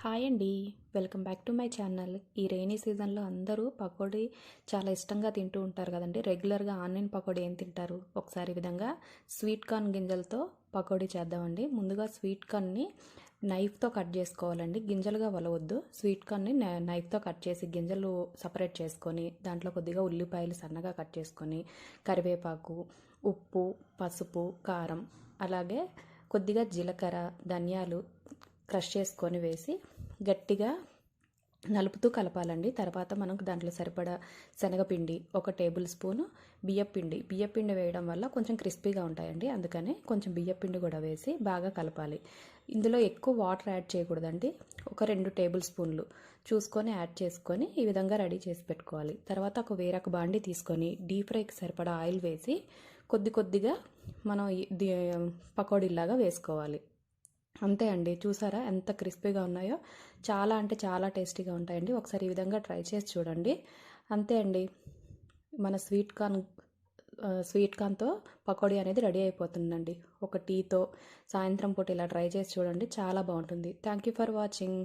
Hi అండి. Welcome back to my channel. ఈ rainy సీజన్లో అందరూ పకోడీ చాలా ఇష్టంగా తింటూ ఉంటారు కదండి. రెగ్యులర్గా ఆనియన్ పకోడీ ఏం తింటారు? ఒకసారి ఈ విధంగా స్వీట్ కార్న్ గింజలతో పకోడీ చేద్దామండి. ముందుగా స్వీట్ కార్న్ని నైఫ్తో కట్ చేసుకోవాలండి. గింజలుగా వలవద్దు. స్వీట్ కార్న్ని నైఫ్తో కట్ చేసి గింజలు సపరేట్ చేసుకొని దాంట్లో కొద్దిగా ఉల్లిపాయలు సన్నగా కట్ చేసుకొని కరివేపాకు, ఉప్పు, పసుపు, కారం, అలాగే కొద్దిగా జీలకర్ర, ధనియాలు క్రష్ చేసుకొని వేసి గట్టిగా నలుపుతూ కలపాలండి. తర్వాత మనం దాంట్లో సరిపడా శనగపిండి, 1 టేబుల్ స్పూను బియ్యపిండి వేయడం వల్ల కొంచెం క్రిస్పీగా ఉంటాయండి. అందుకని కొంచెం బియ్యపిండి కూడా వేసి బాగా కలపాలి. ఇందులో ఎక్కువ వాటర్ యాడ్ చేయకూడదండి. ఒక 2 టేబుల్ స్పూన్లు చూసుకొని యాడ్ చేసుకొని ఈ విధంగా రెడీ చేసి పెట్టుకోవాలి. తర్వాత వేరొక బాండి తీసుకొని డీప్ ఫ్రైకి సరిపడా ఆయిల్ వేసి కొద్దిగా మనం పకోడీలాగా వేసుకోవాలి. అంతే అండి. చూసారా ఎంత క్రిస్పీగా ఉన్నాయో? చాలా అంటే చాలా టేస్టీగా ఉంటాయండి. ఒకసారి ఈ విధంగా ట్రై చేసి చూడండి. అంతే అండి. మన స్వీట్ కార్న్తో పకోడీ అనేది రెడీ అయిపోతుందండి. ఒక టీతో సాయంత్రం పూట ఇలా ట్రై చేసి చూడండి. చాలా బాగుంటుంది. Thank you for watching.